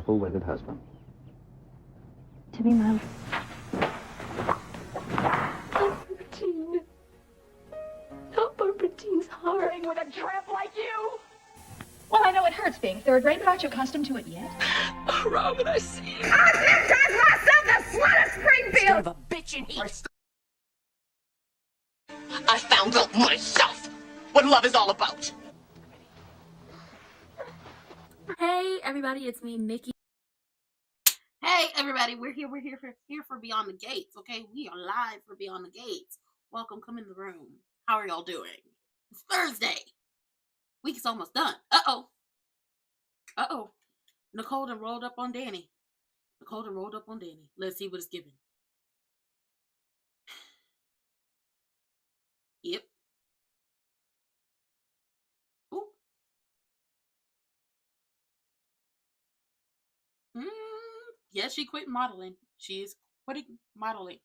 supple-witted husband. To be my Tine's heart. With a tramp like you? Well, I know it hurts being third rate, but aren't you accustomed to it yet? Oh, Robin, I see you. I baptized myself the slut of Springfield! Son of a bitch in here. I found out myself what love is all about. Hey everybody, it's me, Nikki. Hey everybody, we're here for Beyond the Gates, okay? We are live for Beyond the Gates. Welcome, come in the room. How are y'all doing? It's Thursday. Week's almost done. Uh-oh. Nicole done rolled up on Danny. Let's see what it's giving. Yep. Ooh. Yeah, she quit modeling. She is quitting modeling.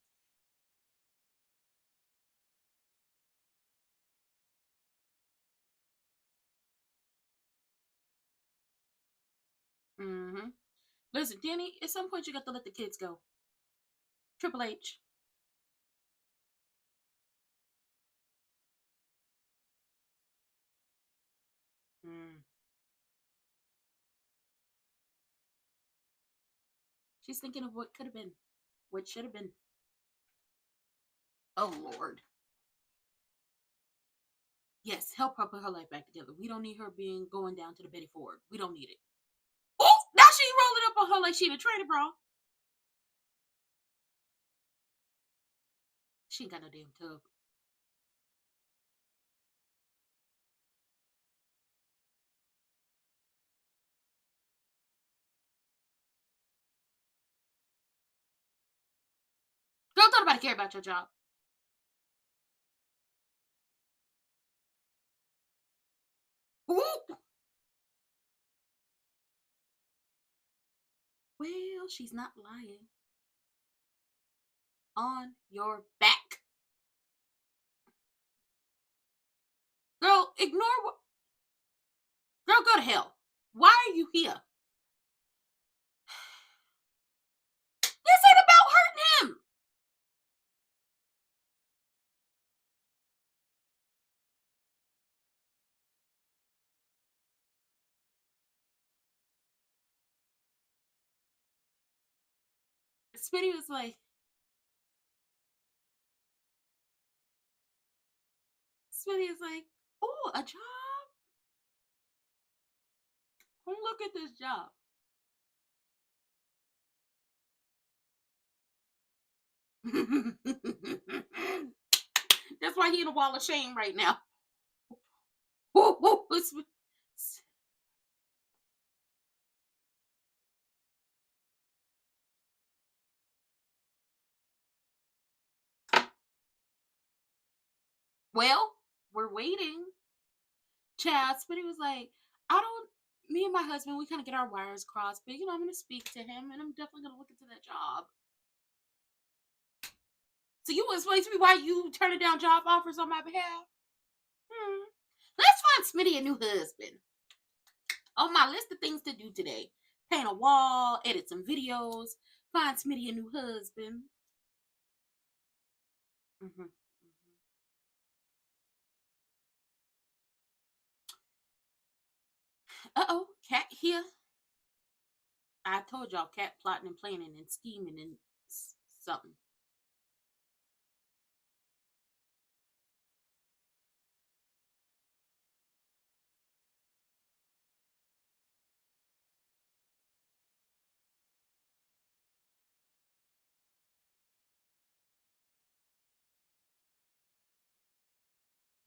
Listen, Danny, at some point you got to let the kids go. Triple H. She's thinking of what could have been. What should have been. Oh, Lord. Yes, help her put her life back together. We don't need her going down to the Betty Ford. We don't need it. Oh, now she rolling up on her like she in a trainer, bro. She ain't got no damn tub. Girl, don't nobody care about your job. Ooh. Well, she's not lying. On your back. Girl, ignore what... Girl, go to hell. Why are you here? This ain't about hurting him. Smitty was like... oh, a job? Come look at this job. That's why he in a wall of shame right now. Well, we're waiting. Chad, Smitty was like, me and my husband, we kind of get our wires crossed, but, I'm going to speak to him, and I'm definitely going to look into that job. So you explain to me why you turning down job offers on my behalf? Let's find Smitty a new husband. On my list of things to do today. Paint a wall, edit some videos, find Smitty a new husband. Uh-oh, Cat here. I told y'all, Cat plotting and planning and scheming and something.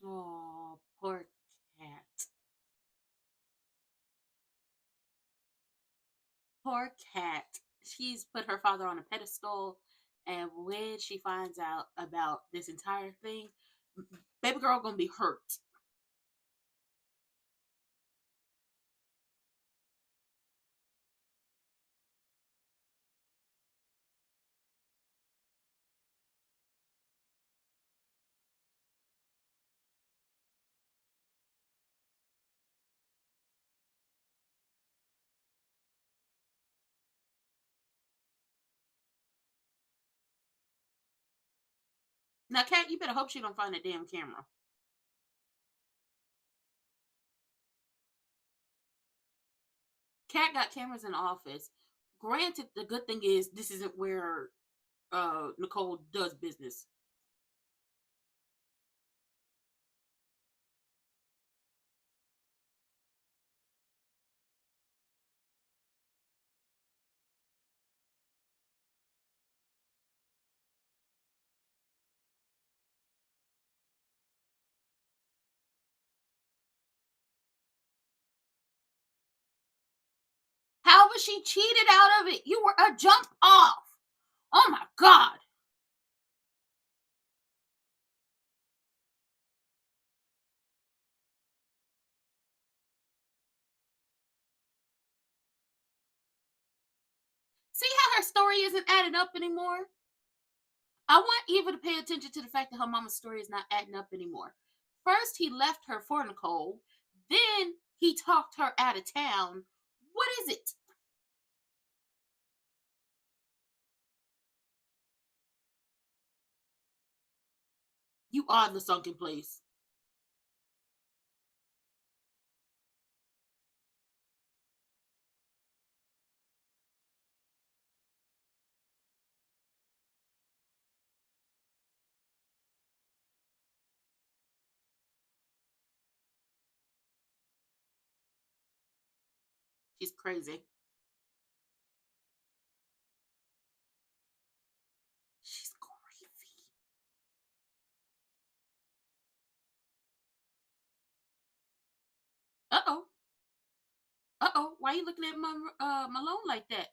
Oh, poor Cat. Poor Cat. She's put her father on a pedestal, and when she finds out about this entire thing, baby girl gonna be hurt. Now, Kat, you better hope she don't find that damn camera. Kat got cameras in the office. Granted, the good thing is this isn't where Nicole does business. How was she cheated out of it? You were a jump off. Oh my God. See how her story isn't adding up anymore? I want Eva to pay attention to the fact that her mama's story is not adding up anymore. First, he left her for Nicole. Then he talked her out of town. What is it? You are the sunken place. She's crazy. She's crazy. Uh-oh. Uh-oh. Why are you looking at Malone like that?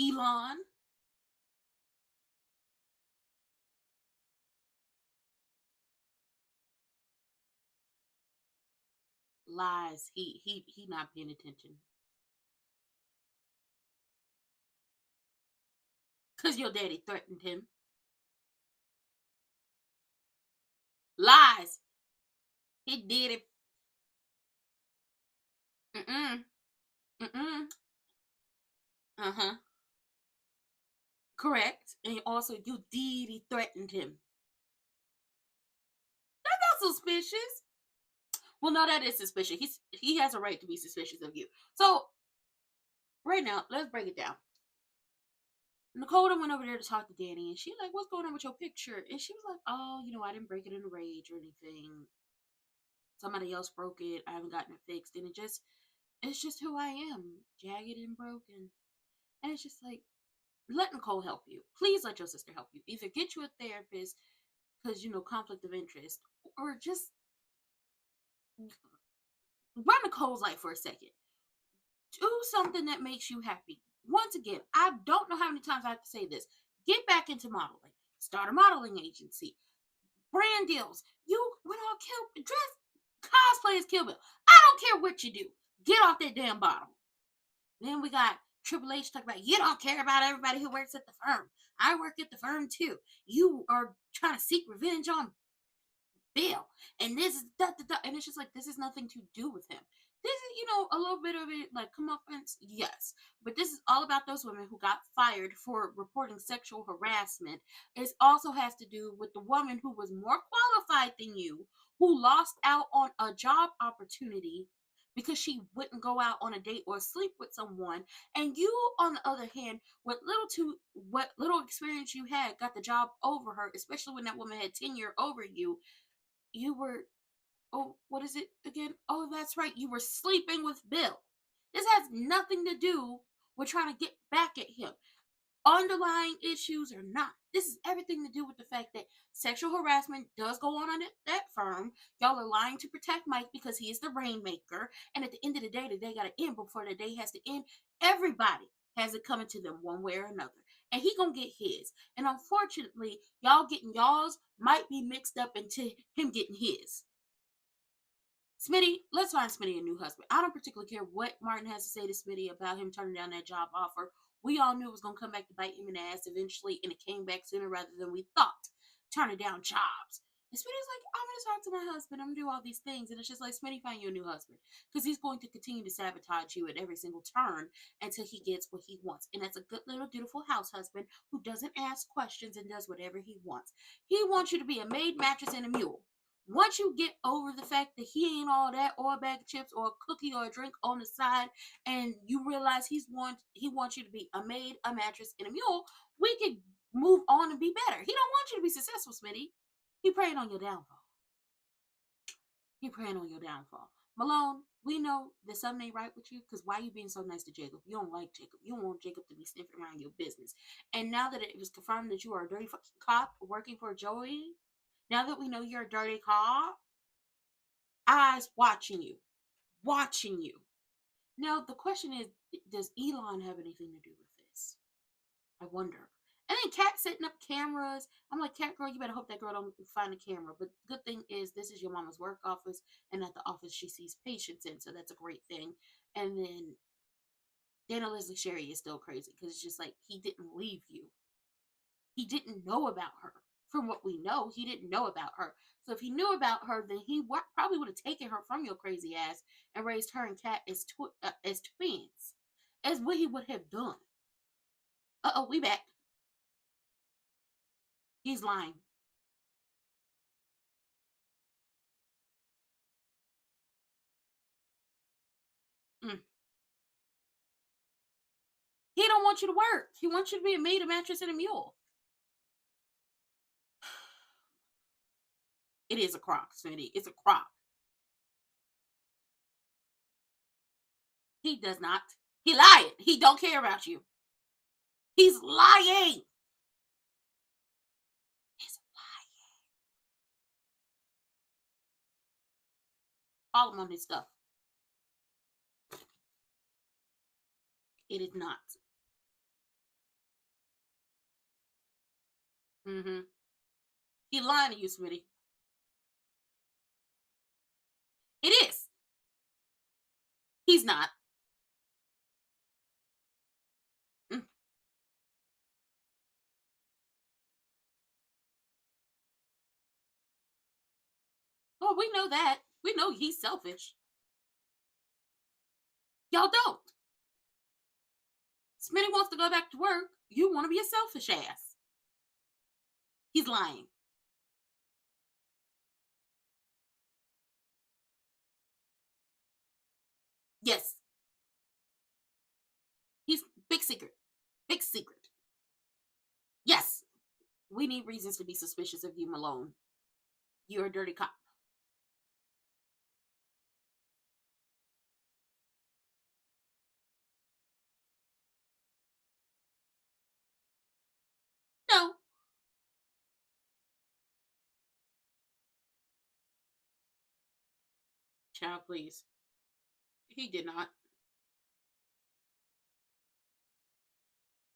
Elon? Lies. He not paying attention. Because your daddy threatened him. Lies. He did it. Mm-mm. Mm-mm. Uh-huh. Correct. And also, you did threatened him. That's not suspicious. Well, no, that is suspicious. He has a right to be suspicious of you. So, right now, let's break it down. Nicole went over there to talk to Danny, and she like, what's going on with your picture? And she was like, oh, I didn't break it in a rage or anything. Somebody else broke it. I haven't gotten it fixed. And it's just who I am. Jagged and broken. And it's just like, let Nicole help you. Please let your sister help you. Either get you a therapist, because, conflict of interest, or just run Nicole's life for a second. Do something that makes you happy. Once again, I don't know how many times I have to say this. Get back into modeling. Start a modeling agency. Brand deals. You went all cosplay as Kill Bill. I don't care what you do. Get off that damn bottle. Then we got Triple H talking about, you don't care about everybody who works at the firm. I work at the firm too. You are trying to seek revenge on Bill. And this is and it's just like, this has nothing to do with him. This is, a little bit of it, like, comeuppance, yes. But this is all about those women who got fired for reporting sexual harassment. It also has to do with the woman who was more qualified than you, who lost out on a job opportunity because she wouldn't go out on a date or sleep with someone. And you, on the other hand, what little experience you had, got the job over her, especially when that woman had tenure over you. You were, what is it again? Oh, that's right. You were sleeping with Bill. This has nothing to do with trying to get back at him. Underlying issues or not. This is everything to do with the fact that sexual harassment does go on at that firm. Y'all are lying to protect Mike because he is the rainmaker. And at the end of the day got to end before the day has to end. Everybody has it coming to them one way or another. And he gonna get his. And unfortunately, y'all getting y'all's might be mixed up into him getting his. Smitty, let's find Smitty a new husband. I don't particularly care what Martin has to say to Smitty about him turning down that job offer. We all knew it was going to come back to bite him in the ass eventually, and it came back sooner rather than we thought. Turning down jobs. And Smitty's like, I'm going to talk to my husband. I'm going to do all these things. And it's just like, Smitty, find you a new husband. Because he's going to continue to sabotage you at every single turn until he gets what he wants. And that's a good little beautiful house husband who doesn't ask questions and does whatever he wants. He wants you to be a maid, mattress, and a mule. Once you get over the fact that he ain't all that, or a bag of chips, or a cookie, or a drink on the side, and you realize he wants you to be a maid, a mattress, and a mule, we can move on and be better. He don't want you to be successful, Smitty. He praying on your downfall. He praying on your downfall. Malone, we know that something ain't right with you, because why are you being so nice to Jacob? You don't like Jacob. You don't want Jacob to be sniffing around your business. And now that it was confirmed that you are a dirty fucking cop working for Joey, now that we know you're a dirty cop, eyes watching you. Watching you. Now, the question is, does Elon have anything to do with this? I wonder. And then Cat setting up cameras. I'm like, Cat girl, you better hope that girl don't find a camera. But good thing is, this is your mama's work office, and at the office she sees patients in, so that's a great thing. And then Dana Leslie Sherry is still crazy, because it's just like, he didn't leave you. He didn't know about her. From what we know, he didn't know about her. So if he knew about her, then he probably would have taken her from your crazy ass and raised her and Cat as twins, as what he would have done. Uh-oh, we back. He's lying. He don't want you to work. He wants you to be a maid, a mattress, and a mule. It is a crock, Smitty. It's a crock. He does not. He lied. He don't care about you. He's lying. He's lying. Follow him on his stuff. It is not. Mm-hmm. He lying to you, Smitty. It is. He's not. Mm. Oh, we know that. We know he's selfish. Y'all don't. Smitty wants to go back to work. You want to be a selfish ass. He's lying. Yes. He's big secret. Big secret. Yes. We need reasons to be suspicious of you, Malone. You're a dirty cop. No. Child, please. He did not.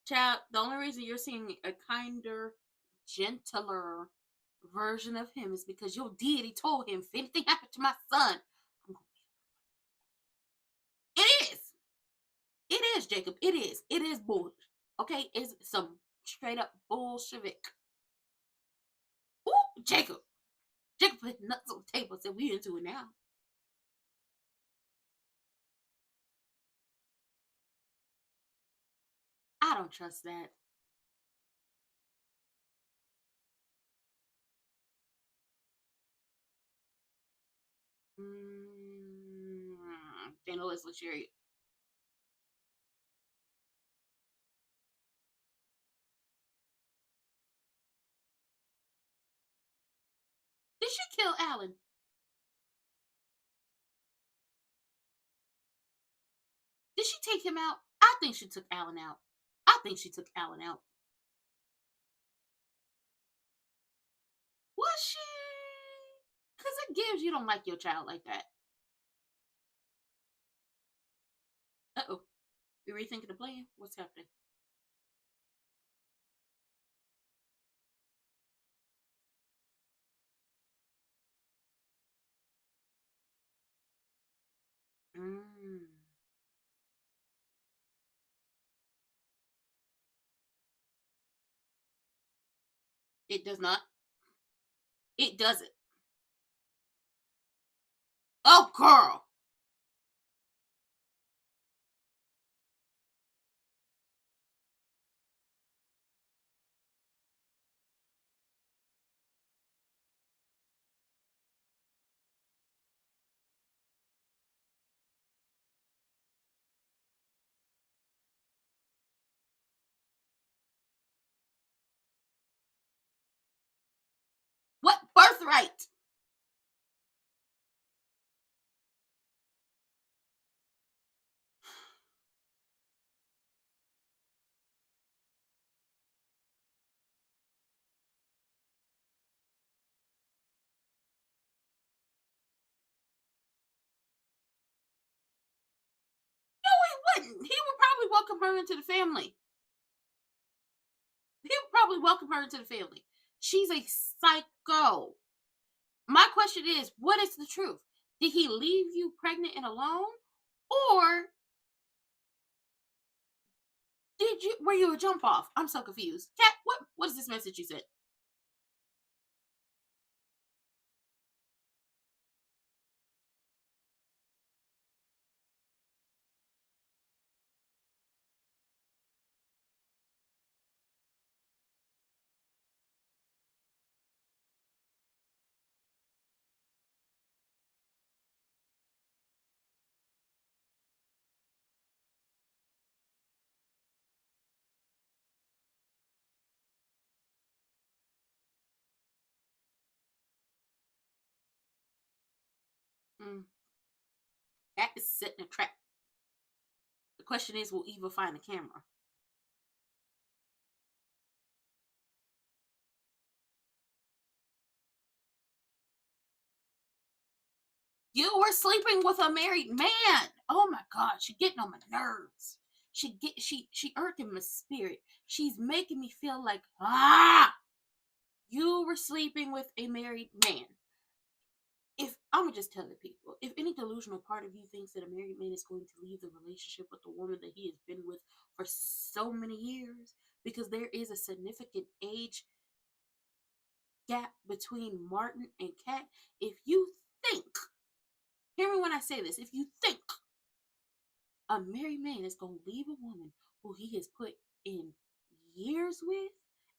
Child, the only reason you're seeing a kinder, gentler version of him is because your deity told him, if anything happened to my son, I'm going to. It is. It is, Jacob. It is. It is bullshit. Okay? It's some straight up Bolshevik. Ooh, Jacob. Jacob put nuts on the table and said, we into it now. I don't trust that. Dana Leslie Sherry. Did she kill Alan? Did she take him out? I think she took Alan out. I think she took Alan out. Was she? Because it gives you don't like your child like that. Uh-oh. You rethinking the plan? What's happening? It does not. It doesn't. Oh, girl. What birthright? He wouldn't. He would probably welcome her into the family. He would probably welcome her into the family. She's a psycho. My question is, what is the truth? Did he leave you pregnant and alone? Or were you a jump off? I'm so confused. Kat, what is this message you sent? Kat is setting a trap. The question is, will Eva find the camera? You were sleeping with a married man. Oh my God, she's getting on my nerves. She irking my spirit. She's making me feel like, you were sleeping with a married man. If I'm gonna just tell the people, if any delusional part of you thinks that a married man is going to leave the relationship with the woman that he has been with for so many years, because there is a significant age gap between Martin and Kat, if you think, hear me when I say this, if you think a married man is going to leave a woman who he has put in years with,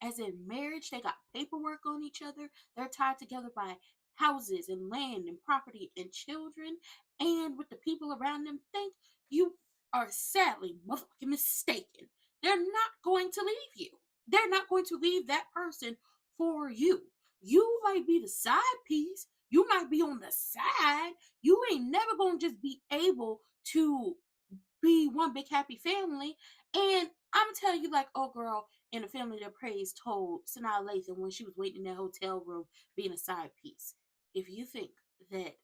as in marriage, they got paperwork on each other, they're tied together by houses and land and property and children, and with the people around them, think you are sadly motherfucking mistaken. They're not going to leave you. They're not going to leave that person for you. You might be the side piece. You might be on the side. You ain't never going to just be able to be one big happy family. And I'm telling you, like, oh girl in the family that prays told Sanaa Lathan when she was waiting in that hotel room being a side piece. If you think that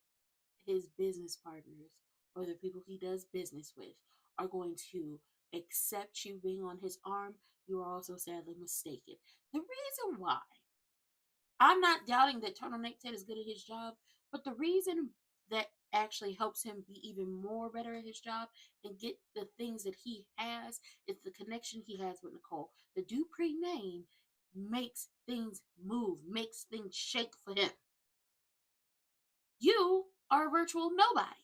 his business partners or the people he does business with are going to accept you being on his arm, you are also sadly mistaken. The reason why I'm not doubting that Turtleneck Ted is good at his job, but the reason that actually helps him be even more better at his job and get the things that he has is the connection he has with Nicole. The Dupree name makes things move, makes things shake for him. You are a virtual nobody.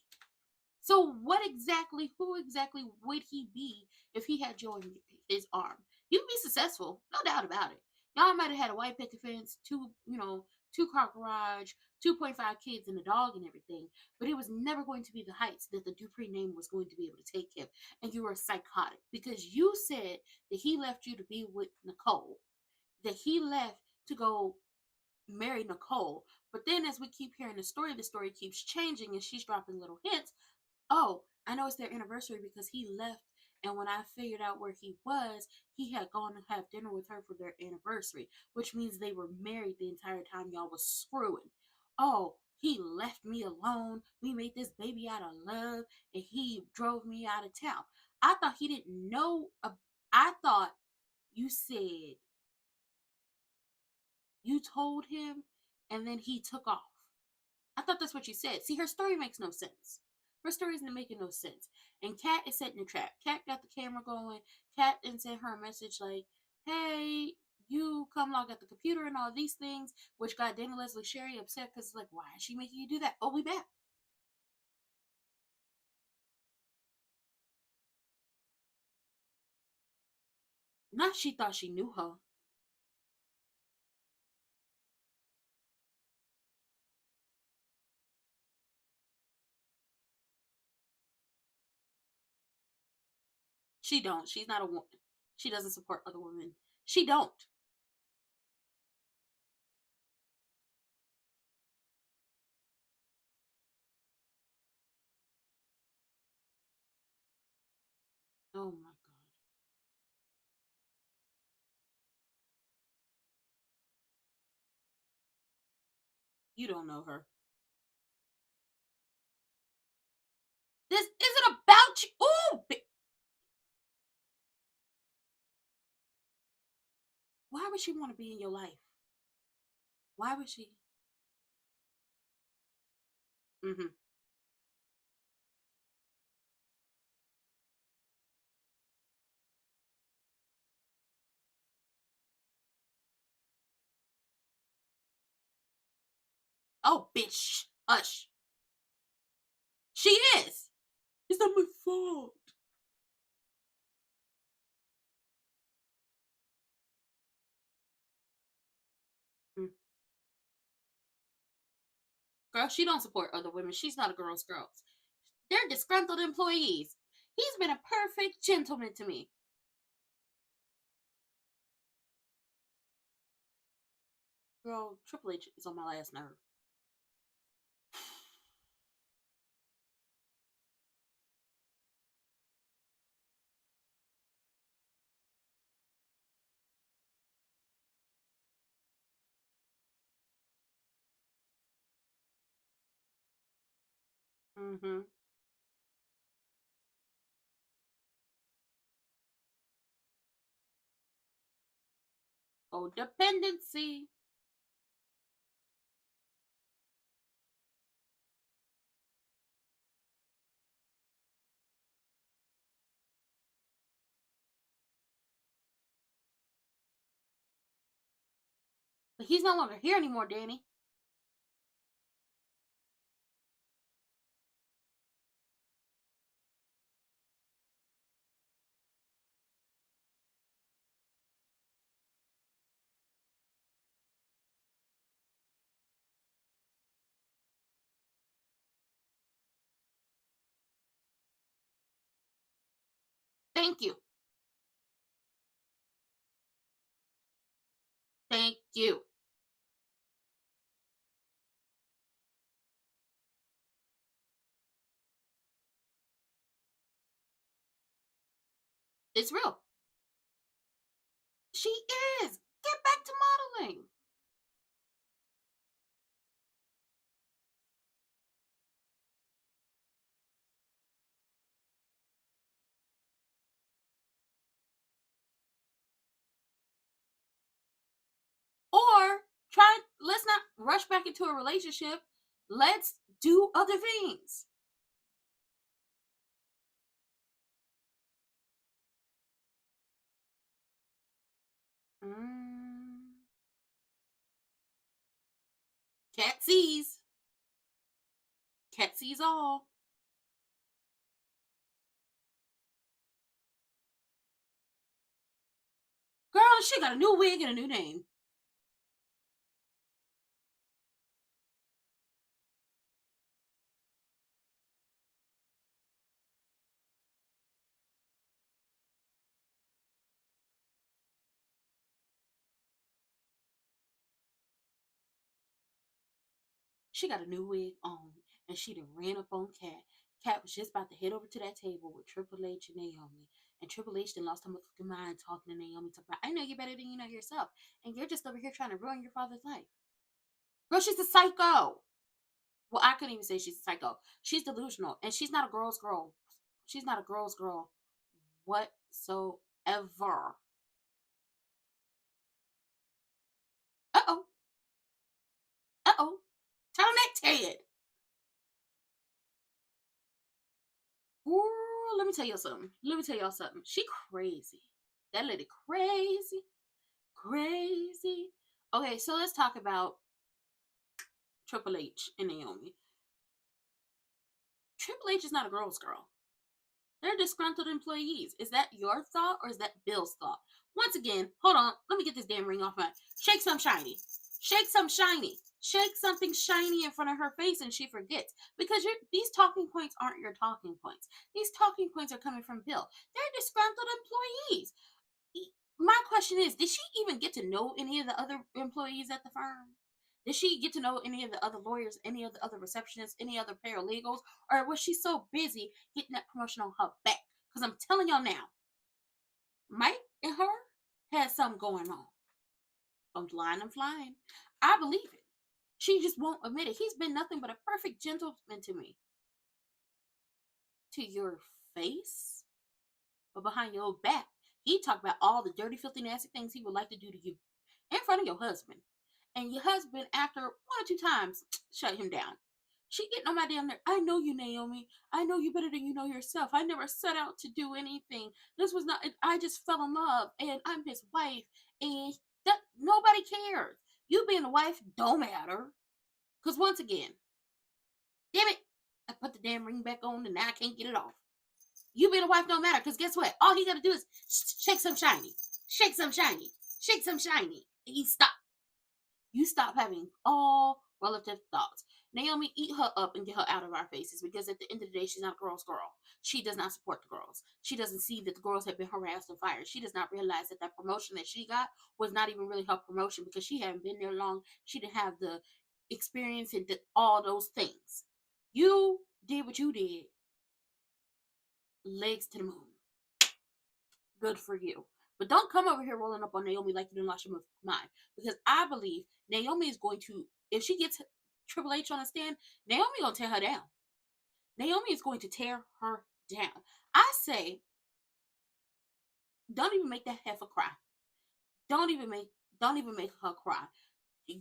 So who exactly would he be if he had you on his arm? He would be successful, no doubt about it. Y'all might have had a white picket fence, two-car garage, 2.5 kids and a dog and everything, but it was never going to be the heights that the Dupree name was going to be able to take him. And you were psychotic because you said that he left you to be with Nicole, that he left to go marry Nicole. But then as we keep hearing the story keeps changing and she's dropping little hints. Oh, I know it's their anniversary because he left, and when I figured out where he was, he had gone to have dinner with her for their anniversary, which means they were married the entire time y'all was screwing. Oh, he left me alone. We made this baby out of love, and he drove me out of town. I thought he didn't know. I thought you said you told him, and then he took off. I thought that's what you said. See, her story makes no sense. Her story isn't making no sense. And Kat is setting a trap. Kat got the camera going. Kat then sent her a message like, hey, you come log at the computer and all these things, which got Dana Leslie Sherry upset because like, why is she making you do that? Oh, we back. Not she thought she knew her. She don't. She's not a woman. She doesn't support other women. She don't. Oh my god. You don't know her. This isn't about you. Ooh. Why would she want to be in your life? Why would she? Mm-hmm. Oh, bitch. Hush. She is. It's not my fault. Mm. Girl, she don't support other women. She's not a girl's girl. They're disgruntled employees. He's been a perfect gentleman to me. Girl, Triple H is on my last nerve. Mm-hmm. Codependency. But he's no longer here anymore, Danny. Thank you. Thank you. It's real. She is. Get back to modeling. Or let's not rush back into a relationship. Let's do other things. Cat sees. Cat sees all. Girl, she got a new wig and a new name. She got a new wig on, and she done ran up on Cat. Cat was just about to head over to that table with Triple H and Naomi. And Triple H then lost her fucking mind talking to Naomi. Talking about, I know you better than you know yourself. And you're just over here trying to ruin your father's life. Girl, she's a psycho. Well, I couldn't even say she's a psycho. She's delusional. And she's not a girl's girl. She's not a girl's girl whatsoever. Uh-oh. Uh-oh. Tell that Ted. Ooh, let me tell you something. Let me tell y'all something. She crazy. That lady crazy. crazy. Okay, so let's talk about Triple H and Naomi. Triple H is not a girl's girl. They're disgruntled employees. Is that your thought or is that Bill's thought? Once again, hold on. Let me get this damn ring off my... Shake some shiny. Shake some shiny. Shake something shiny in front of her face and she forgets. Because these talking points aren't your talking points. These talking points are coming from Bill. They're disgruntled employees. My question is, did she even get to know any of the other employees at the firm? Did she get to know any of the other lawyers, any of the other receptionists, any other paralegals? Or was she so busy getting that promotion on her back? Because I'm telling y'all now, Mike and her had something going on. I'm flying. I believe it. She just won't admit it. He's been nothing but a perfect gentleman to me. To your face? But behind your back, he talked about all the dirty, filthy, nasty things he would like to do to you. In front of your husband. And your husband, after 1 or 2 times, shut him down. She getting on my damn nerve. I know you, Naomi. I know you better than you know yourself. I never set out to do anything. This was not... I just fell in love. And I'm his wife. And that nobody cares. You being a wife don't matter. Because once again, damn it, I put the damn ring back on and now I can't get it off. You being a wife don't matter. Because guess what? All he got to do is shake some shiny. Shake some shiny. Shake some shiny. And he stopped. You stop having all relative thoughts. Naomi, eat her up and get her out of our faces because at the end of the day, she's not a girl's girl. She does not support the girls. She doesn't see that the girls have been harassed and fired. She does not realize that that promotion that she got was not even really her promotion because she hadn't been there long. She didn't have the experience and all those things. You did what you did. Legs to the moon. Good for you. But don't come over here rolling up on Naomi like you didn't lost your mind. Because I believe Naomi is going to, if she gets Triple H on a stand, Naomi going to tear her down. Naomi is going to tear her down. I say, don't even make that heifer cry. Don't even make her cry.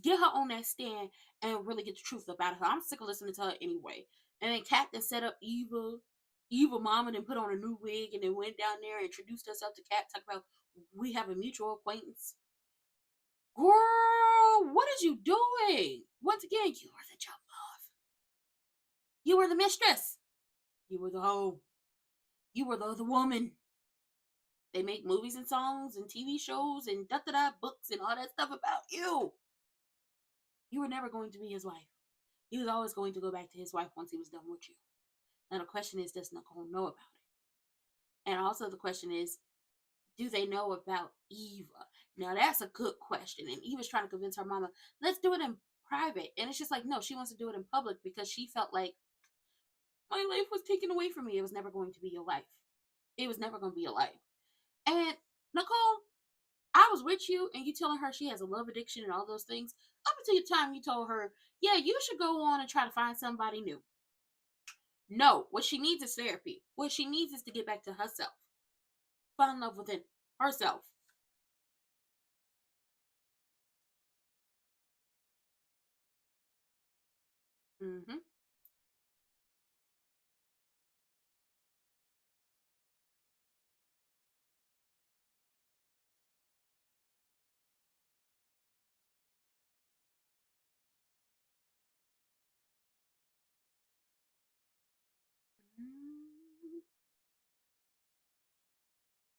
Get her on that stand and really get the truth about her. I'm sick of listening to her anyway. And then Captain set up Eva Mama and put on a new wig and then went down there and introduced herself to Cat, talk about we have a mutual acquaintance. Girl, what is you doing? Once again, you are the jump off. You were the mistress. You were the hoe. You were the woman. They make movies and songs and TV shows and books and all that stuff about you. You were never going to be his wife. He was always going to go back to his wife once he was done with you. Now the question is, does Nicole know about it? And also the question is, do they know about Eva? Now that's a good question. And Eva's trying to convince her mama, let's do it in private. And it's just like, no, she wants to do it in public because she felt like my life was taken away from me. It was never going to be your life. It was never going to be your life. And Nicole, I was with you and you telling her she has a love addiction and all those things up until the time you told her, yeah, you should go on and try to find somebody new. No, what she needs is therapy. What she needs is to get back to herself. Fall in love within herself. Mm-hmm.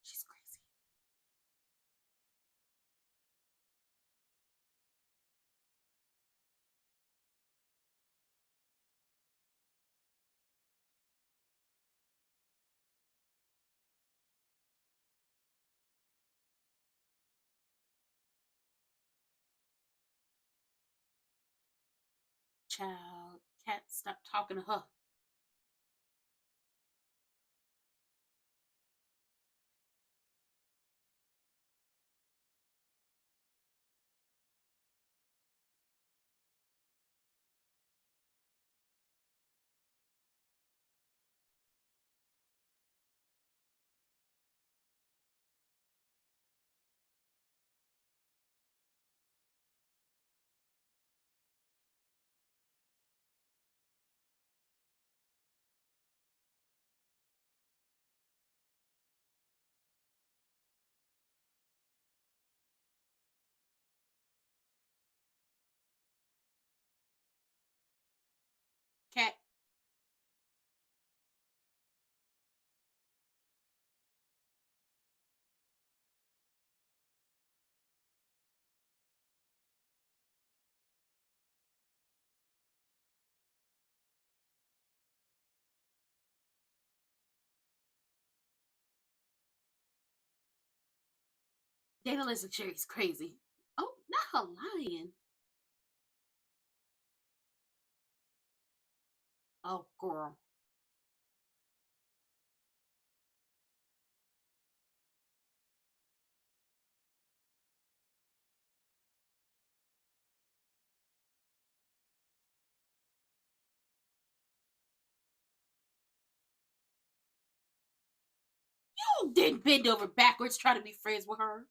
She's crazy. Child, Cat, stop talking to her. Dana Leslie Cherry's crazy. Oh, not her lying. Oh, girl. You didn't bend over backwards trying to be friends with her.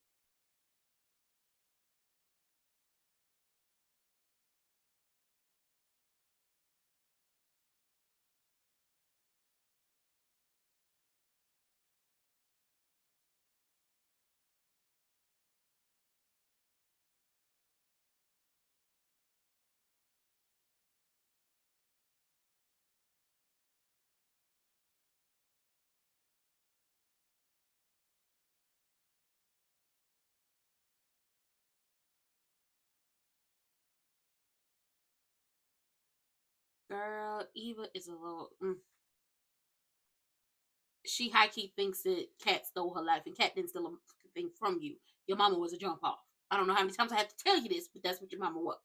Girl, Eva is a little. She high key thinks that Kat stole her life, and Kat didn't steal a thing from you. Your mama was a jump off. I don't know how many times I have to tell you this, but that's what your mama was.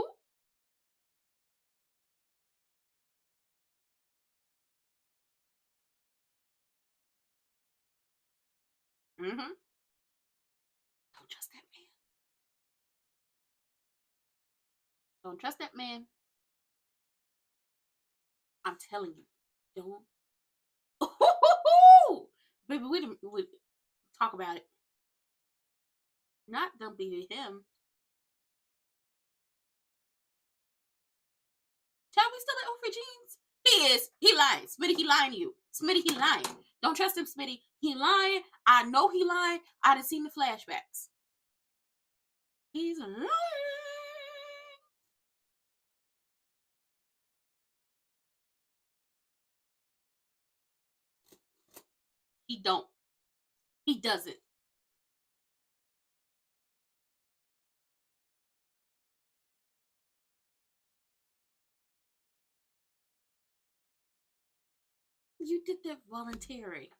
Ooh. Mm-hmm. Don't trust that man. Don't trust that man. I'm telling you. Don't. Baby, we talk about it. Not don't be him. Child, we still at over jeans. He is. He lying. Smitty, he lying to you. Smitty, he lying. Don't trust him, Smitty. He lying. I know he lying. I done seen the flashbacks. He's lying. He don't. He doesn't. You did that voluntary.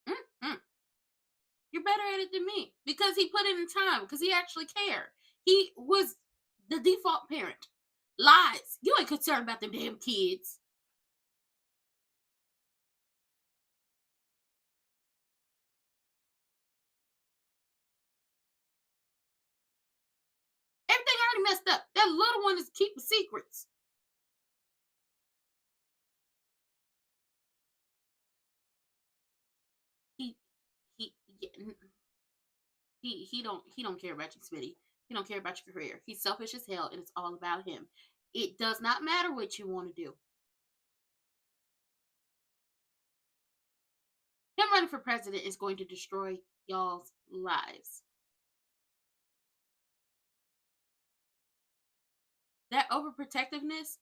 Mm-hmm. You're better at it than me because he put in the time, because he actually cared. He was the default parent. Lies. You ain't concerned about them damn kids. Everything already messed up. That little one is keeping secrets. He he he don't care about you, Smitty. He don't care about your career. He's selfish as hell, and it's all about him. It does not matter what you want to do. Him running for president is going to destroy y'all's lives. That overprotectiveness,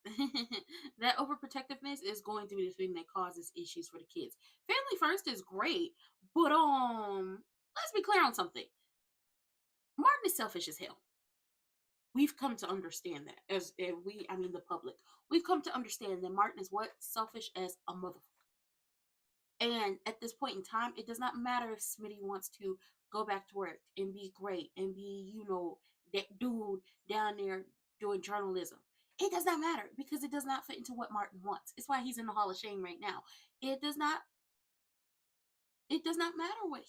that overprotectiveness is going to be the thing that causes issues for the kids. Family first is great, but let's be clear on something. Martin is selfish as hell. We've come to understand that I mean the public. We've come to understand that Martin is what? Selfish as a motherfucker. And at this point in time, it does not matter if Smitty wants to go back to work and be great and be, that dude down there doing journalism. It does not matter because it does not fit into what Martin wants. It's why he's in the Hall of Shame right now. It does not matter what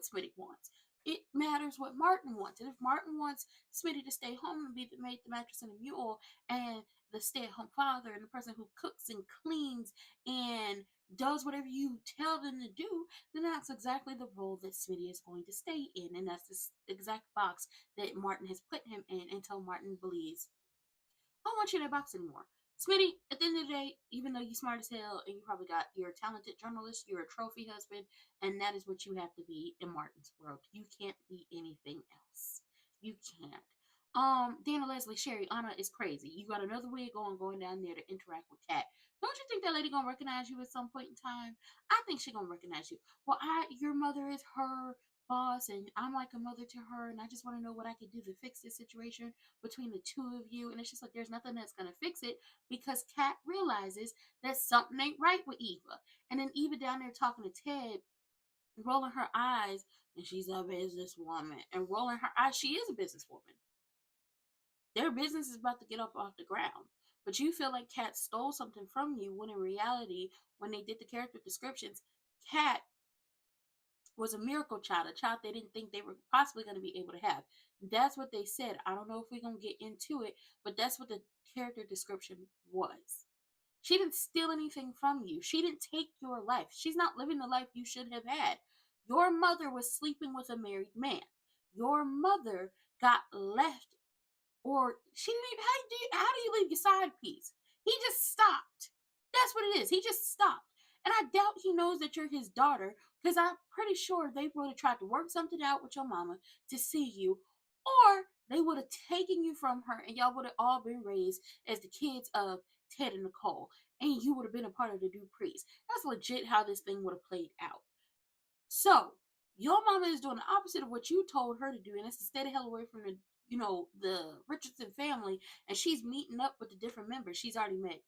Smitty wants. It matters what Martin wants. And if Martin wants Smitty to stay home and be the mattress and a mule and the stay-at-home father and the person who cooks and cleans and does whatever you tell them to do, then that's exactly the role that Smitty is going to stay in. And that's the exact box that Martin has put him in until Martin believes, I don't want you in that box anymore. Smitty, at the end of the day, even though you're smart as hell and you probably you're a talented journalist, you're a trophy husband, and that is what you have to be in Martin's world. You can't be anything else. You can't. Dana Leslie, Sherry, Anna is crazy. You got another wig going down there to interact with Kat. Don't you think that lady gonna recognize you at some point in time? I think she gonna recognize you. Well, your mother is her boss, and I'm like a mother to her, and I just want to know what I could do to fix this situation between the two of you. And it's just like there's nothing that's gonna fix it because Kat realizes that something ain't right with Eva. And then Eva down there talking to Ted, rolling her eyes, and she's a businesswoman, and rolling her eyes, she is a businesswoman. Their business is about to get up off the ground. But you feel like Kat stole something from you when in reality, when they did the character descriptions, Kat was a miracle child, a child they didn't think they were possibly going to be able to have. That's what they said. I don't know if we're going to get into it, but that's what the character description was. She didn't steal anything from you. She didn't take your life. She's not living the life you should have had. Your mother was sleeping with a married man. Your mother got left, or she didn't even, how do you leave your side piece? He just stopped. That's what it is. He just stopped. And I doubt he knows that you're his daughter, because I'm pretty sure they would have tried to work something out with your mama to see you, or they would have taken you from her and y'all would have all been raised as the kids of Ted and Nicole, and you would have been a part of the Duprees. That's legit how this thing would have played out. So, your mama is doing the opposite of what you told her to do, and it's to stay the hell away from the Richardson family, and she's meeting up with the different members. She's already met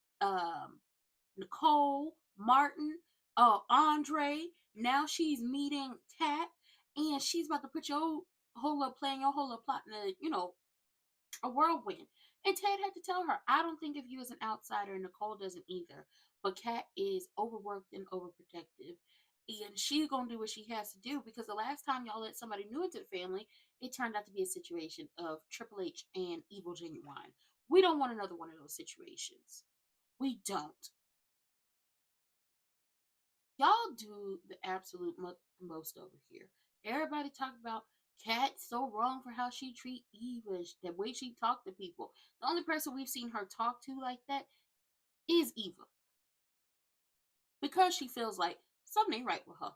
Nicole, Martin, Andre. Now she's meeting Kat, and she's about to put your whole up playing your whole up plot in a whirlwind. And Ted had to tell her, I don't think of you as an outsider, and Nicole doesn't either. But Kat is overworked and overprotective. And she's going to do what she has to do, because the last time y'all let somebody new into the family, it turned out to be a situation of Triple H and Evil Genuine. We don't want another one of those situations. We don't. Y'all do the absolute most over here. Everybody talk about Kat so wrong for how she treat Eva, the way she talk to people. The only person we've seen her talk to like that is Eva, because she feels like something ain't right with her.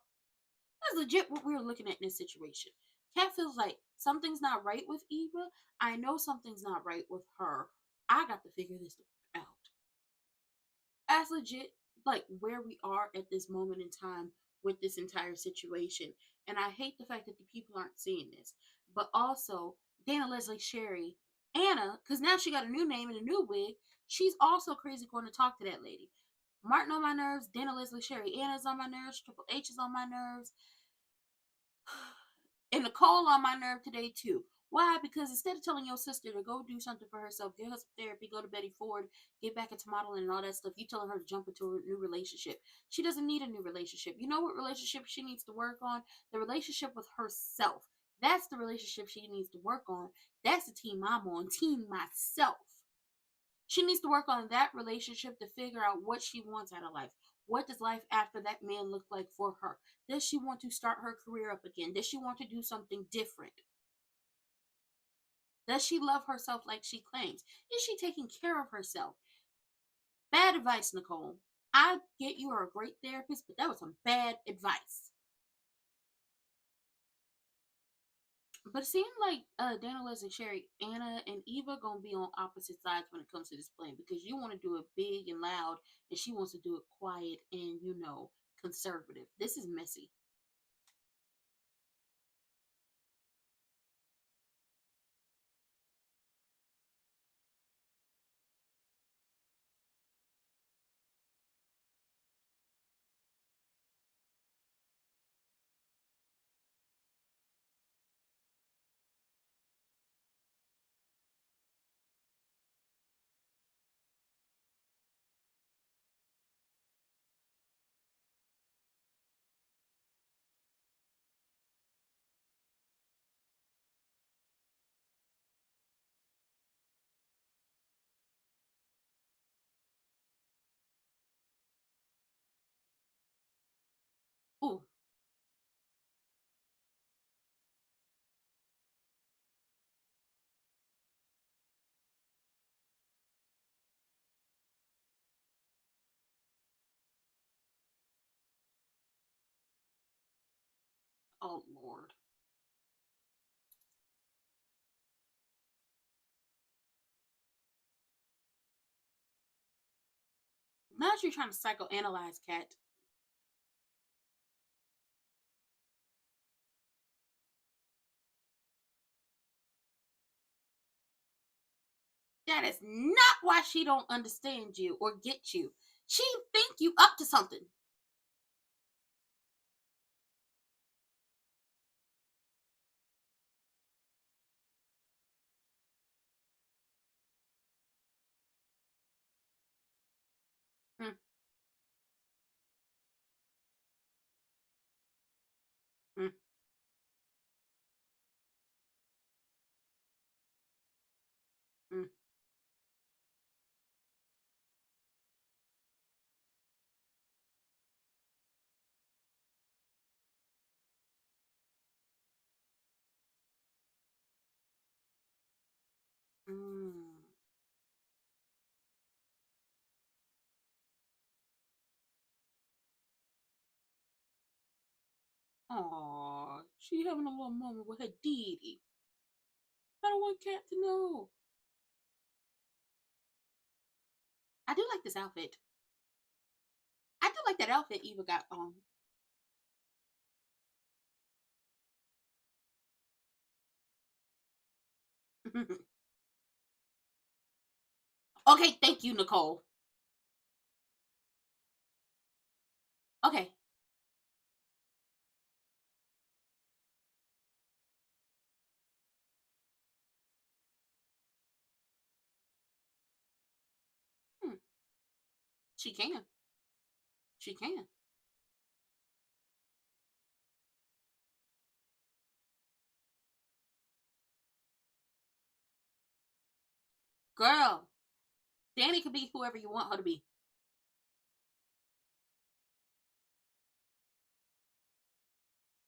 That's legit what we're looking at in this situation. Kat feels like something's not right with Eva. I know something's not right with her. I got to figure this out. That's legit like where we are at this moment in time with this entire situation. And I hate the fact that the people aren't seeing this. But also, Dana Leslie Sherry, Anna, because now she got a new name and a new wig, she's also crazy going to talk to that lady. Martin on my nerves, Dana Leslie Sherry, Anna's on my nerves, Triple H is on my nerves, and Nicole on my nerve today too. Why? Because instead of telling your sister to go do something for herself, get her some therapy, go to Betty Ford, get back into modeling and all that stuff, you telling her to jump into a new relationship. She doesn't need a new relationship. You know what relationship she needs to work on? The relationship with herself. That's the relationship she needs to work on. That's the team I'm on, team myself. She needs to work on that relationship to figure out what she wants out of life. What does life after that man look like for her? Does she want to start her career up again? Does she want to do something different? Does she love herself like she claims? Is she taking care of herself? Bad advice, Nicole. I get you are a great therapist, but that was some bad advice. But it seemed like Dana, Leslie, Sherry, Anna, and Eva gonna be on opposite sides when it comes to this plan, because you want to do it big and loud, and she wants to do it quiet and conservative. This is messy. Ooh, oh Lord. Not that you're trying to psychoanalyze Cat. That is not why she don't understand you or get you. She think you up to something. Mm, mm, mm. Mm. Aw, she having a little moment with her deity. I don't want Cat to know. I do like this outfit. I do like that outfit Eva got on. Okay, thank you, Nicole. Okay. Hmm. She can. She can. Girl, Danny could be whoever you want her to be.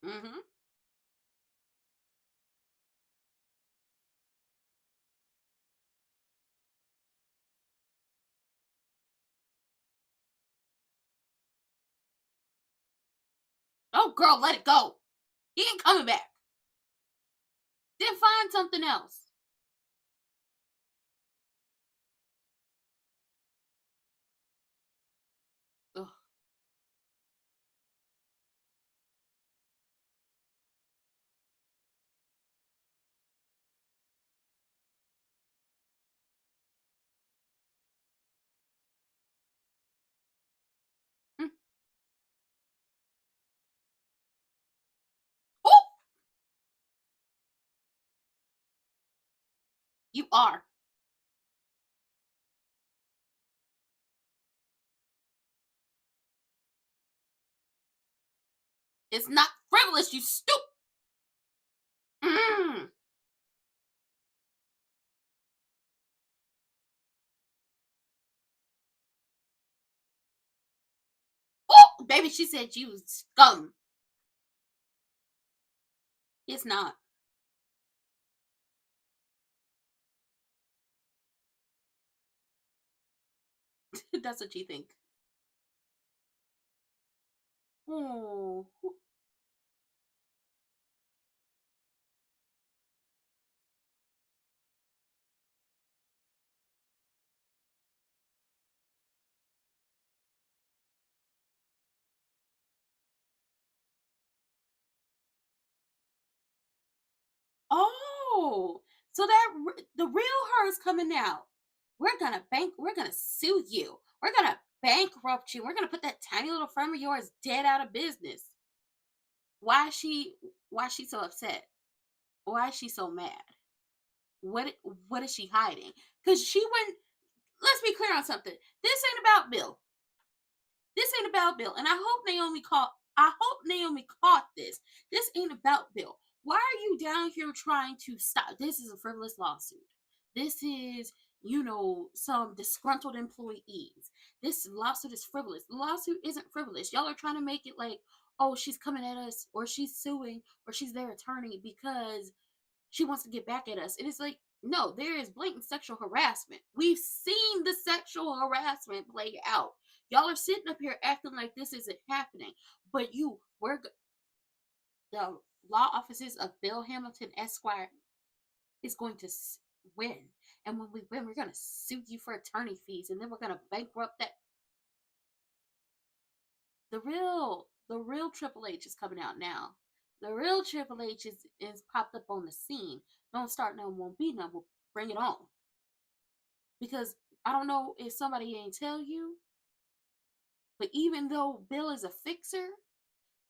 Mm-hmm. Oh, girl, let it go. He ain't coming back. Then find something else. Ugh. Mm. Oh, you are. It's not frivolous, you stupid. Mm. Oh, baby, she said you scum. It's not. That's what you think. Oh. Oh. So that the real her is coming out. We're gonna sue you. We're gonna bankrupt you. We're gonna put that tiny little firm of yours dead out of business. Why is she so upset? Why is she so mad? What is she hiding? Because she went. Let's be clear on something. This ain't about Bill. This ain't about Bill. And I hope Naomi caught this. This ain't about Bill. Why are you down here trying to stop? This is a frivolous lawsuit. This is, some disgruntled employees. This lawsuit is frivolous. The lawsuit isn't frivolous. Y'all are trying to make it like, oh, she's coming at us, or she's suing, or she's their attorney because she wants to get back at us. And it's like, no, there is blatant sexual harassment. We've seen the sexual harassment play out. Y'all are sitting up here acting like this isn't happening. But the law offices of Bill Hamilton Esquire is going to win. And when we win, we're going to sue you for attorney fees. And then we're going to bankrupt that. The real Triple H is coming out now. The real Triple H is popped up on the scene. Don't start none, won't be none. We'll bring it on. Because I don't know if somebody ain't tell you, but even though Bill is a fixer,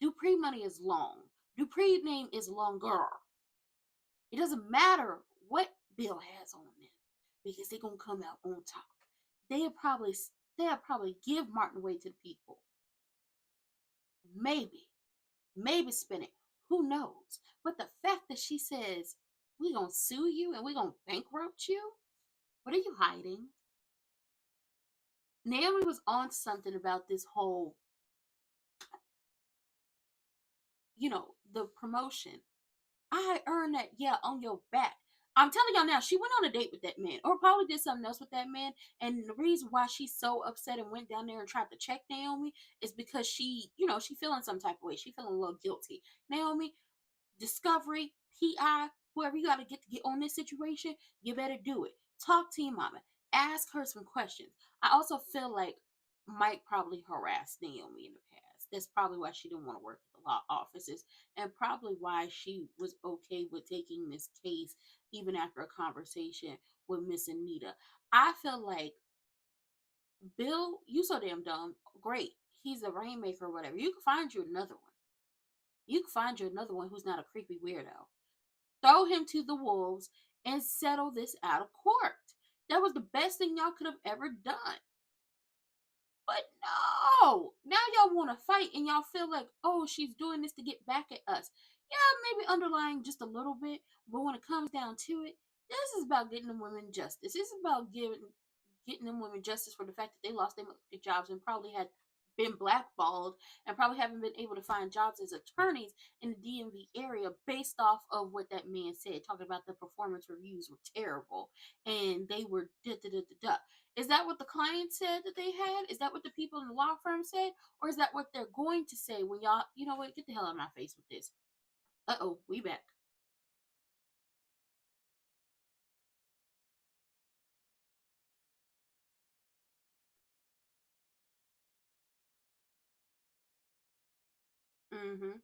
Dupree money is long. Dupree name is longer. It doesn't matter what Bill has on them because they're gonna come out on top. They'll probably give Martin away to the people. Maybe spin it. Who knows? But the fact that she says we're gonna sue you and we're gonna bankrupt you, what are you hiding? Naomi was on something about this whole, the promotion. I earned that, on your back. I'm telling y'all now, she went on a date with that man, or probably did something else with that man. And the reason why she's so upset and went down there and tried to check Naomi is because she feeling some type of way. She feeling a little guilty. Naomi, Discovery, PI, whoever you got to get on this situation, you better do it. Talk to your mama. Ask her some questions. I also feel like Mike probably harassed Naomi in the past. That's probably why she didn't want to work at the law offices, and probably why she was okay with taking this case even after a conversation with Miss Anita. I feel like, Bill, you so damn dumb. Great. He's a rainmaker or whatever. You can find you another one. You can find you another one who's not a creepy weirdo. Throw him to the wolves and settle this out of court. That was the best thing y'all could have ever done. But no, now y'all want to fight and y'all feel like, oh, she's doing this to get back at us. Yeah, maybe underlying just a little bit, but when it comes down to it, this is about getting them women justice. This is about getting them women justice for the fact that they lost their jobs and probably had been blackballed and probably haven't been able to find jobs as attorneys in the DMV area based off of what that man said, talking about the performance reviews were terrible and they were da-da-da-da-da. Is that what the client said that they had? Is that what the people in the law firm said? Or is that what they're going to say when y'all, you know what, get the hell out of my face with this. Uh-oh, we back. Mm-hmm.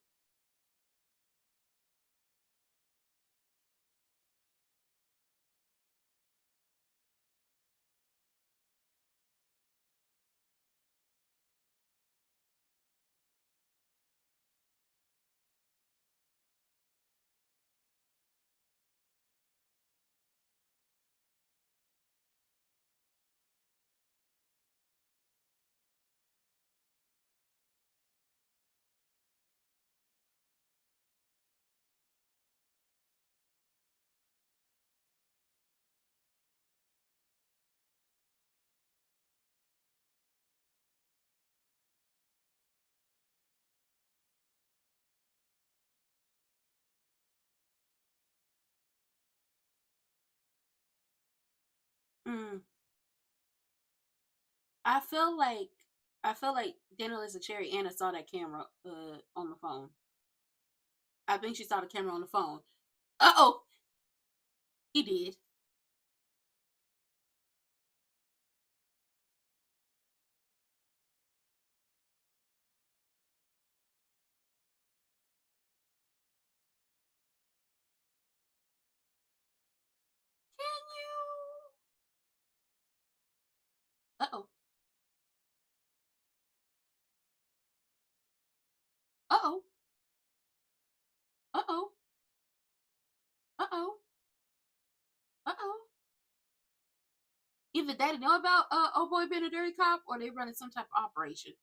Mm. I feel like Daniel is a cherry. Anna saw that camera on the phone. I think she saw the camera on the phone. Uh-oh. He did. Can you? Uh-oh. Uh-oh. Uh-oh. Uh-oh. Uh-oh. Either daddy know about oh boy being a dirty cop or they running some type of operation.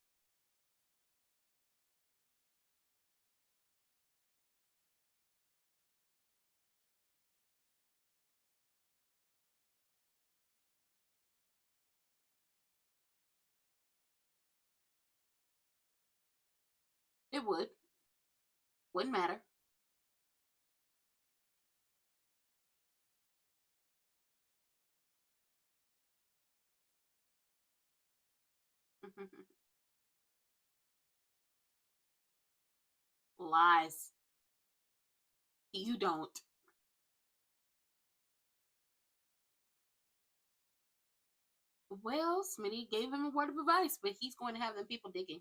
It would. Wouldn't matter. Lies. You don't. Well, Smitty gave him a word of advice, but he's going to have them people digging.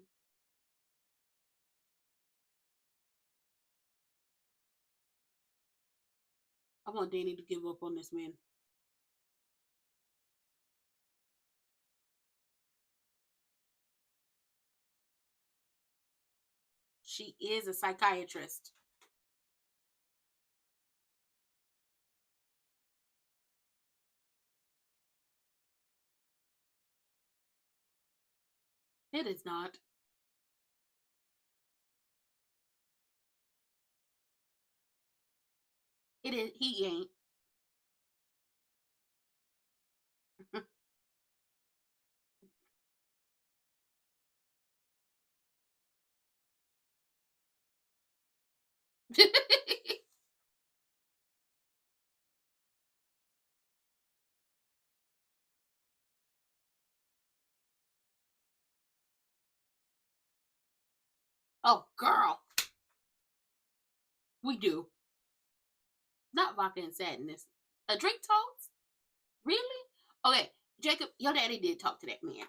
I want Danny to give up on this man. She is a psychiatrist. It is not. It is. He ain't. Oh, girl. We do. Not vodka and sadness. A drink talks? Really? Okay, Jacob, your daddy did talk to that man.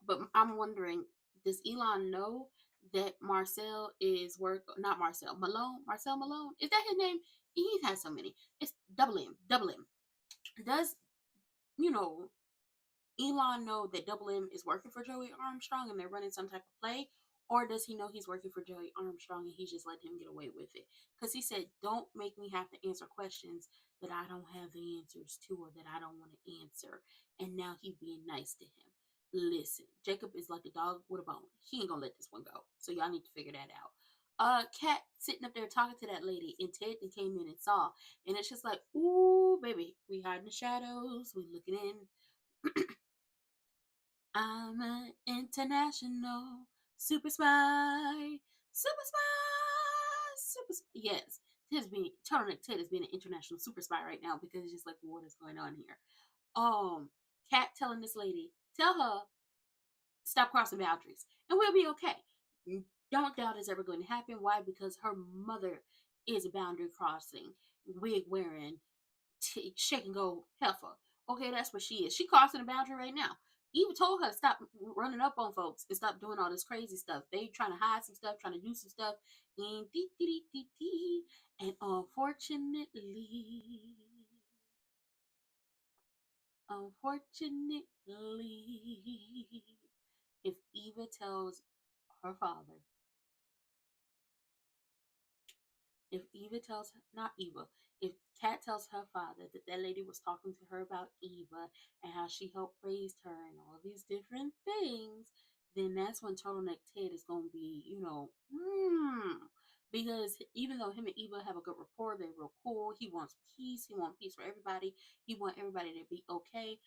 But I'm wondering, does Elon know that Marcel is not Marcel, Malone? Marcel Malone? Is that his name? He has so many. It's double M. Double M. Does, you know, Elon know that Double M is working for Joey Armstrong and they're running some type of play? Or does he know he's working for Joey Armstrong and he's just letting him get away with it? Because he said, don't make me have to answer questions that I don't have the answers to or that I don't want to answer. And now he's being nice to him. Listen, Jacob is like a dog with a bone. He ain't gonna let this one go. So y'all need to figure that out. Kat sitting up there talking to that lady, and Ted then came in and saw. And it's just like, ooh, baby, we hide in the shadows, we looking in. I'm an international super spy. Super spy. Super spy. Yes. Ted is being an international super spy right now because it's just like, what is going on here? Kat telling this lady, tell her, stop crossing boundaries and we'll be okay. Don't doubt it's ever going to happen. Why? Because her mother is a boundary crossing, wig wearing, shake and go heifer. Okay, that's what she is. She crossing the boundary right now. Eva told her to stop running up on folks and stop doing all this crazy stuff. They trying to hide some stuff, trying to do some stuff. And unfortunately, if Eva tells her father, if Kat tells her father that lady was talking to her about Eva and how she helped raise her and all these different things, then that's when Turtleneck Ted is going to be, because even though him and Eva have a good rapport, they're real cool. He wants peace. He wants peace for everybody. He wants everybody to be okay.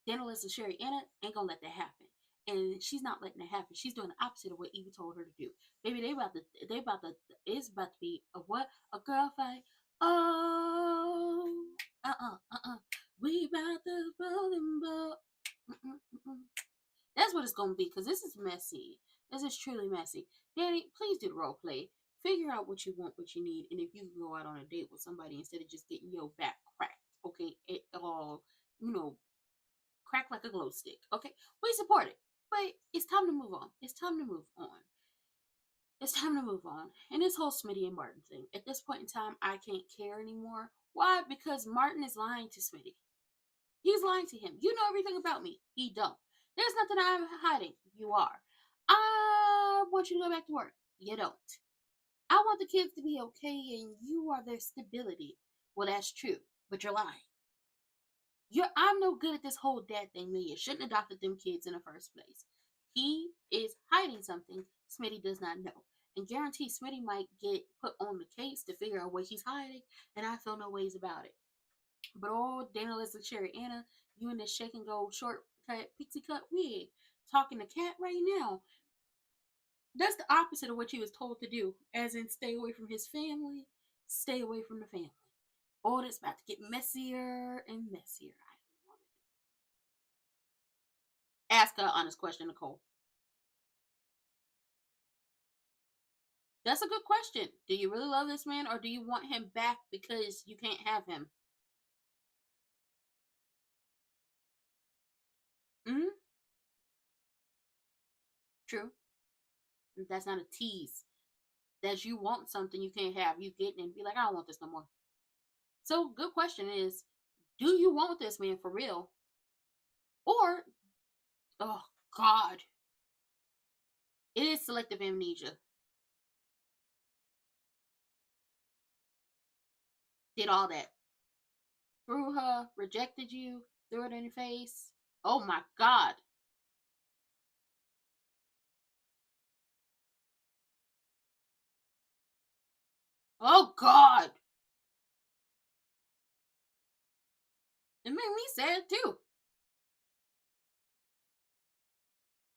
Danica Sherry Anna ain't gonna let that happen. And she's not letting it happen. She's doing the opposite of what Eva told her to do. Baby, it's about to be a what? A girl fight. Oh, we about to roll and ball. That's what it's gonna be, because this is messy. This is truly messy. Danny, please do the role play. Figure out what you want, what you need, and if you can go out on a date with somebody instead of just getting your back cracked, okay? It all, crack like a glow stick. Okay, we support it, but it's time to move on. It's time to move on. It's time to move on. And this whole Smitty and Martin thing, at this point in time, I can't care anymore. Why? Because Martin is lying to Smitty. He's lying to him. You know everything about me. He don't. There's nothing I'm hiding. You are. I want you to go back to work. You don't. I want the kids to be okay and you are their stability. Well, that's true, but you're lying. I'm no good at this whole dad thing. You shouldn't have adopted them kids in the first place. He is hiding something Smitty does not know. And guarantee Smitty might get put on the case to figure out what he's hiding, and I feel no ways about it. But Dana Leslie Sherry Anna, you in this shake and go short cut pixie cut wig, talking to Kat right now. That's the opposite of what he was told to do, as in stay away from his family, stay away from the family. Oh, it's about to get messier and messier. I don't want it. Ask her an honest question, Nicole. That's a good question. Do you really love this man, or do you want him back because you can't have him? True. That's not a tease. that you want something you can't have, you get it and be like, I don't want this no more. So, good question is, do you want this man for real? Or, oh God, it is selective amnesia. Did all that. Threw her, rejected you, threw it in your face. Oh my God. Oh God. It made me sad too.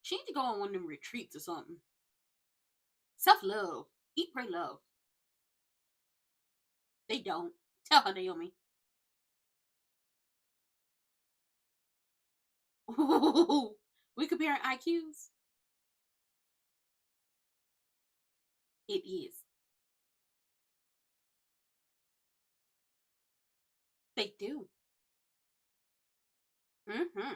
She need to go on one of them retreats or something. Self-love. Eat, pray, love. They don't. Tell her, Naomi. Ooh, we comparing IQs? It is. They do. Mm-hmm.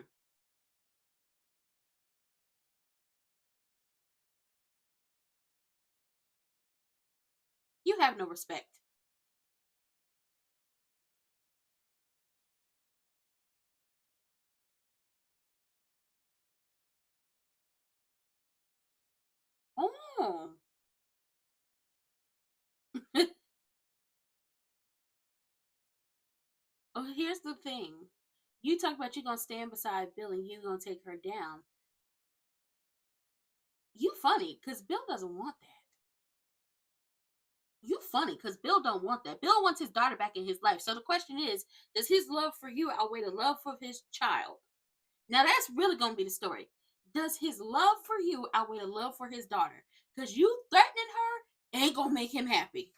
You have no respect. Oh. Oh, here's the thing. You talk about you gonna stand beside Bill and you gonna take her down. You funny, because Bill doesn't want that. You funny, because Bill don't want that. Bill wants his daughter back in his life. So the question is, does his love for you outweigh the love for his child? Now that's really gonna be the story. Does his love for you outweigh the love for his daughter? Because you threatening her ain't gonna make him happy.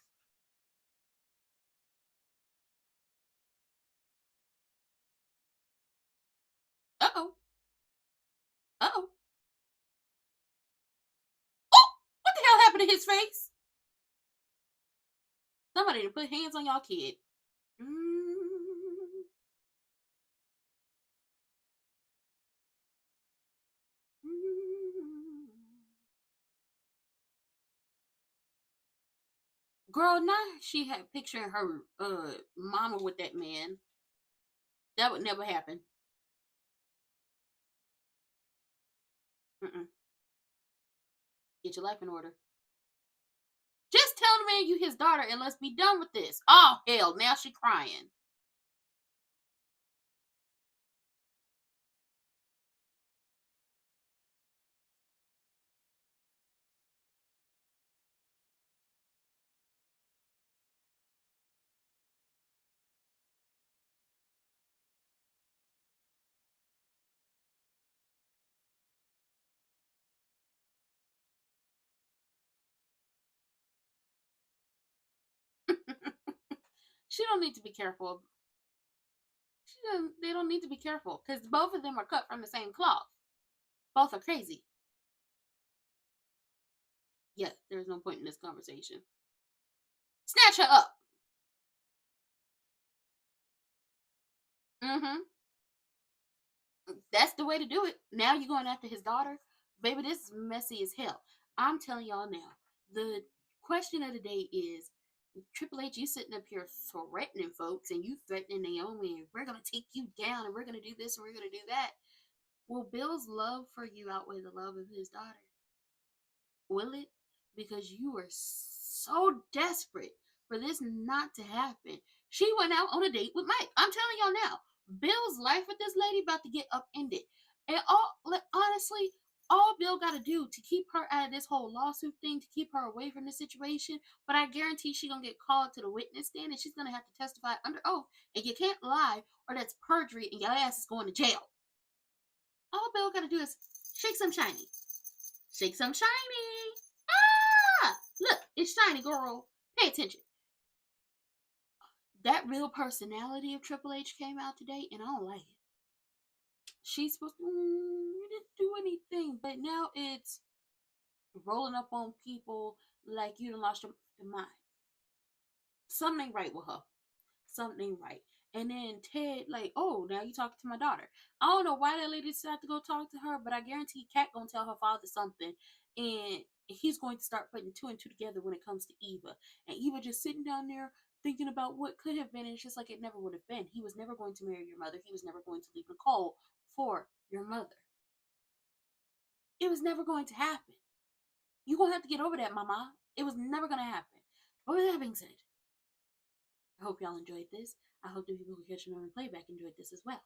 Uh-oh. Uh-oh. Oh! What the hell happened to his face? Somebody to put hands on y'all kid. Mm. Mm. Girl, now she had picturing her mama with that man. That would never happen. Mm-mm. Get your life in order. Just tell the man you his daughter and let's be done with this. Oh hell, now she crying. She don't need to be careful. They don't need to be careful because both of them are cut from the same cloth. Both are crazy. Yes, there's no point in this conversation. Snatch her up. Mm-hmm. That's the way to do it. Now you're going after his daughter. Baby, this is messy as hell. I'm telling y'all now. The question of the day is, Triple H, you sitting up here threatening folks and you threatening Naomi and we're going to take you down and we're going to do this and we're going to do that. Will Bill's love for you outweigh the love of his daughter? Will it? Because you are so desperate for this not to happen. She went out on a date with Mike. I'm telling y'all now, Bill's life with this lady about to get upended. And honestly, all Bill got to do to keep her out of this whole lawsuit thing, to keep her away from the situation, but I guarantee she's going to get called to the witness stand and she's going to have to testify under oath. And you can't lie or that's perjury and your ass is going to jail. All Bill got to do is shake some shiny. Shake some shiny. Ah! Look, it's shiny, girl. Pay attention. That real personality of Triple H came out today, and I don't like it. She's supposed to, you didn't do anything, but now it's rolling up on people like you done lost your mind. Something ain't right with her. Something ain't right. And then Ted, like, oh, now you talking to my daughter. I don't know why that lady decided to go talk to her, but I guarantee Kat gonna tell her father something. and he's going to start putting two and two together when it comes to Eva. And Eva just sitting down there thinking about what could have been, and it's just like it never would have been. He was never going to marry your mother. He was never going to leave Nicole for your mother. It was never going to happen. You're going to have to get over that, mama. It was never going to happen. But with that being said, I hope y'all enjoyed this. I hope the people who catch it on the playback enjoyed this as well.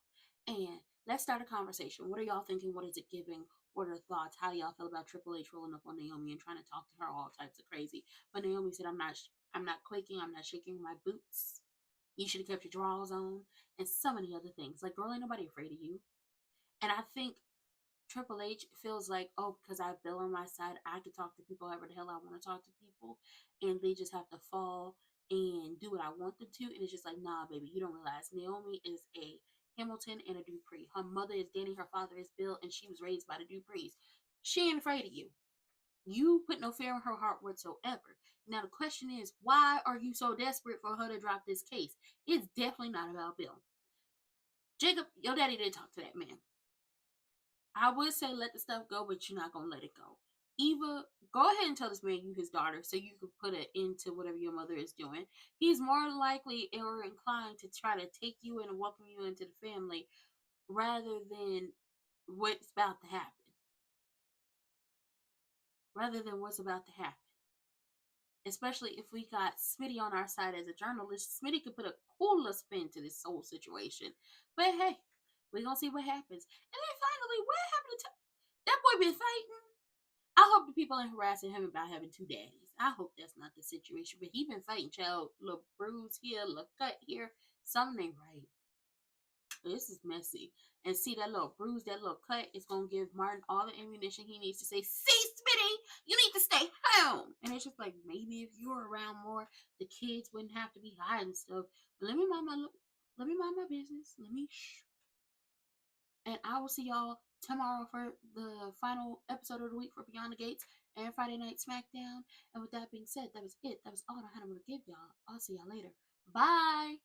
And let's start a conversation. What are y'all thinking? What is it giving? What are thoughts? How do y'all feel about Triple H rolling up on Naomi and trying to talk to her all types of crazy? But Naomi said, I'm not quaking. I'm not shaking my boots. You should have kept your drawers on. And so many other things. Like, girl, ain't nobody afraid of you. And I think Triple H feels like, oh, because I have Bill on my side, I can talk to people however the hell I want to talk to people. And they just have to fall and do what I want them to. And it's just like, nah, baby, you don't realize Naomi is a Hamilton and a Dupree. Her mother is Danny, her father is Bill, and she was raised by the Duprees. She ain't afraid of you. You put no fear in her heart whatsoever. Now the question is, why are you so desperate for her to drop this case? It's definitely not about Bill. Jacob, your daddy didn't talk to that man. I would say let the stuff go, but you're not going to let it go. Eva, go ahead and tell this man you his daughter so you can put it into whatever your mother is doing. He's more likely or inclined to try to take you in and welcome you into the family rather than what's about to happen. Especially if we got Smitty on our side as a journalist. Smitty could put a cooler spin to this whole situation. But hey, we're going to see what happens. And then finally, what happened to that boy been fighting? I hope the people ain't harassing him about having two daddies. I hope that's not the situation. But he been fighting, child. Little bruise here, little cut here. Something ain't right. This is messy. And see, that little bruise, that little cut is going to give Martin all the ammunition he needs to say, see, Smitty, you need to stay home. And it's just like, maybe if you were around more, the kids wouldn't have to be hiding stuff. But let me mind my business. And I will see y'all tomorrow for the final episode of the week for Beyond the Gates and Friday Night SmackDown. And with that being said, that was it. That was all I had to give y'all. I'll see y'all later. Bye.